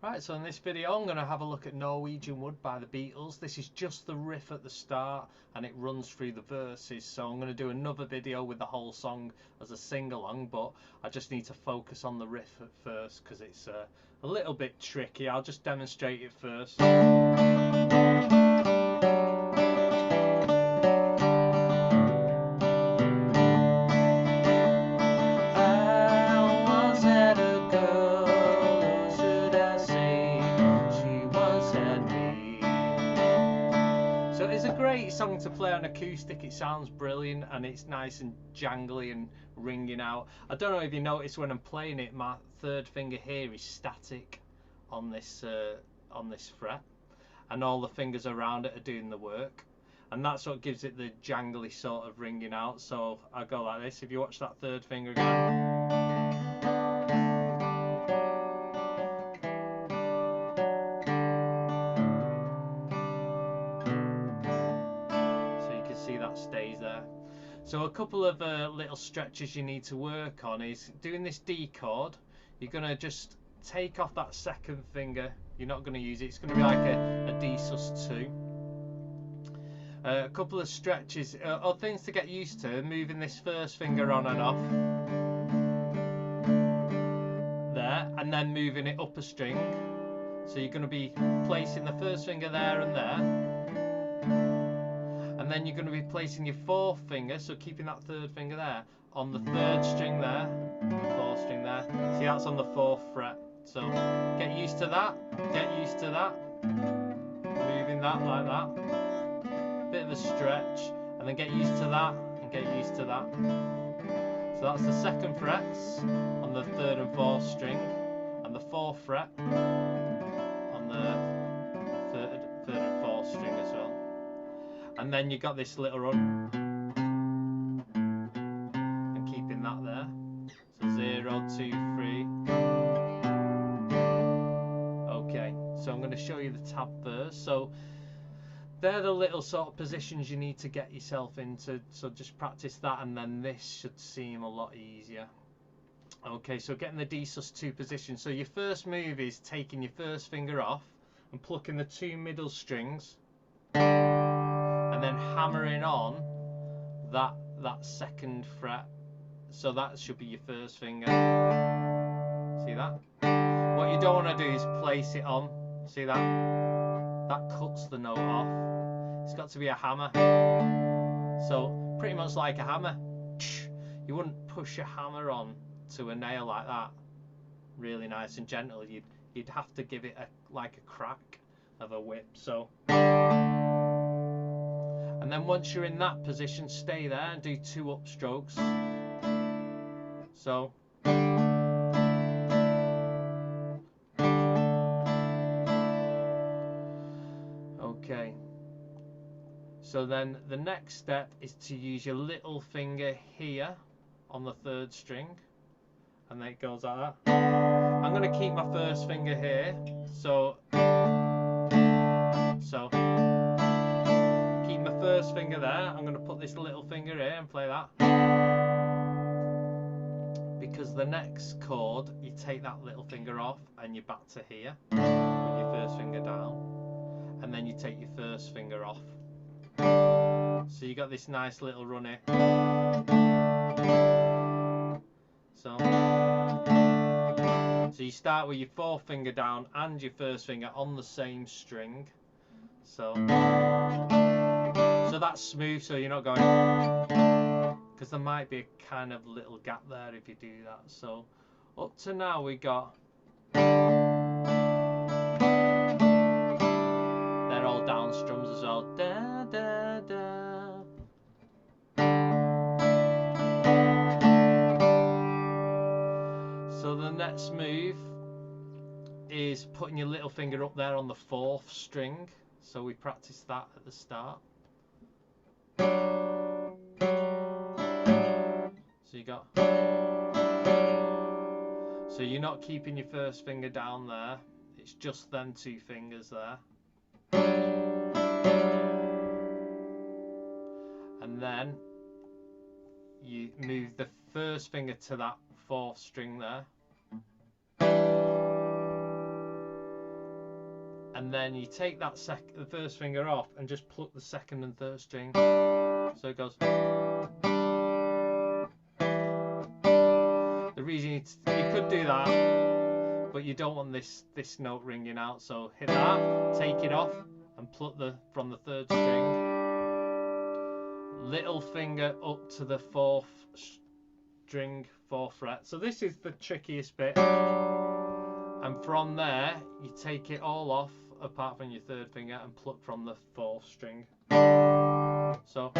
Right, so in this video I'm going to have a look at Norwegian Wood by the Beatles. This is just the riff at the start and it runs through the verses, so I'm going to do another video with the whole song as a sing-along, but I just need to focus on the riff at first because it's a little bit tricky. I'll just demonstrate it first. So it's a great song to play on acoustic. It sounds brilliant and it's nice and jangly and ringing out. I don't know if you notice when I'm playing it, my third finger here is static on this fret, and all the fingers around it are doing the work, and that's what gives it the jangly sort of ringing out. So I go like this. If you watch that third finger again. See, that stays there. So a couple of little stretches you need to work on is doing this D chord. You're going to just take off that second finger. You're not going to use it. It's going to be like a D sus2. A couple of stretches or things to get used to. Moving this first finger on and off there, and then moving it up a string. So you're going to be placing the first finger there and there. And then you're going to be placing your fourth finger, so keeping that third finger there, on the third string there, fourth string there. See, that's on the fourth fret. So get used to that, get used to that. Moving that like that. Bit of a stretch, and then get used to that, and get used to that. So that's the second frets on the third and fourth string, and the fourth fret on the third and fourth string as well. And then you got this little run and keeping that there. So 0, 2, 3. Okay, so I'm going to show you the tab first. So they're the little sort of positions you need to get yourself into. So just practice that, and then this should seem a lot easier. Okay, so getting the D sus2 position. So your first move is taking your first finger off and plucking the two middle strings, and then hammering on that second fret. So that should be your first finger. See that? What you don't want to do is place it on. See that? That cuts the note off. It's got to be a hammer. So pretty much like a hammer. You wouldn't push a hammer on to a nail like that really nice and gentle. You'd have to give it like a crack of a whip. So, and then once you're in that position, stay there and do 2 upstrokes. So okay, so then the next step is to use your little finger here on the third string, and then it goes like that. I'm going to keep my first finger here, so keep my first finger there. I'm going to put this little finger here and play that, because the next chord you take that little finger off and you're back to here with your first finger down, and then you take your first finger off. So you got this nice little run here. So you start with your fourth finger down and your first finger on the same string. So that's smooth, so you're not going, because there might be a kind of little gap there if you do that. So up to now we got, they're all down strums as well. Da, da, da. So the next move is putting your little finger up there on the fourth string. So we practice that at the start. So you got, so you're not keeping your first finger down there, it's just them 2 fingers there. And then you move the first finger to that fourth string there. and then you take that the first finger off and just pluck the second and third string. So it goes. The reason you could do that, but you don't want this note ringing out. So hit that, take it off, and pluck from the third string. Little finger up to the fourth string, 4th fret. So this is the trickiest bit. And from there, you take it all off, apart from your third finger, and pluck from the 4th string. So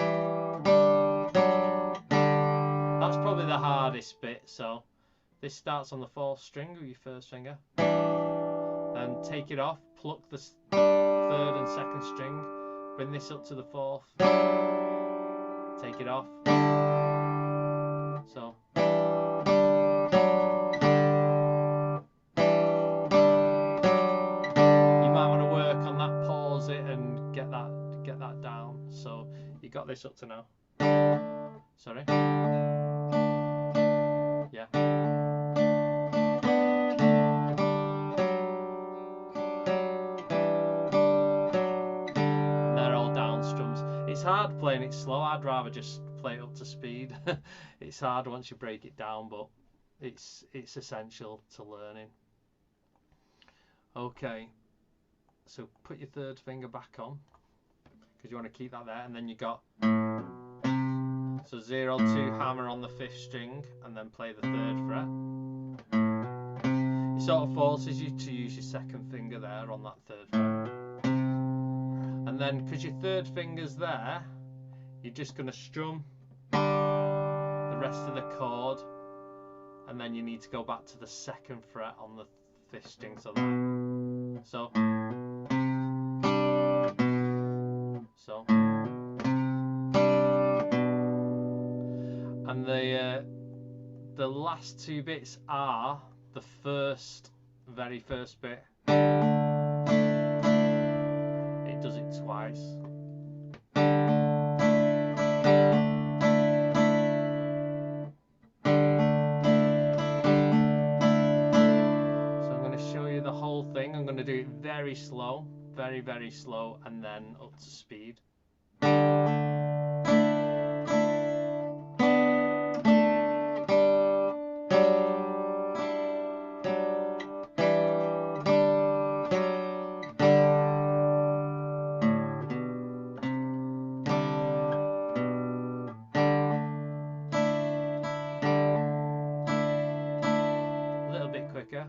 that's probably the hardest bit. So this starts on the 4th string with your first finger, and take it off, pluck the 3rd and 2nd string, bring this up to the 4th, take it off. So you might want to work on that, pause it, and get that down. So you got this up to now. Sorry. Yeah. They're all down strums. It's hard playing it slow. I'd rather just play it up to speed. It's hard once you break it down, but it's essential to learning. Okay, so put your third finger back on, because you want to keep that there, and then you got so 0, 2 hammer on the 5th string, and then play the 3rd fret. It sort of forces you to use your 2nd finger there on that 3rd fret, and then because your 3rd finger's there, you're just going to strum the rest of the chord, and then you need to go back to the 2nd fret on the 5th string. So and the last 2 bits are the very first bit. It does it twice. So I'm going to show you the whole thing. I'm going to do it very slow, very, very slow, and then up to speed. A little bit quicker.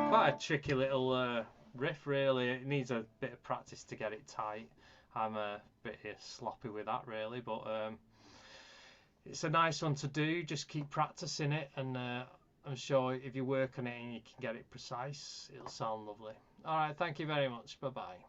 Quite a tricky little riff, really. It needs a bit of practice to get it tight. I'm a bit sloppy with that, really, but it's a nice one to do. Just keep practicing it, and I'm sure if you work on it and you can get it precise, it'll sound lovely. Alright, thank you very much. Bye bye.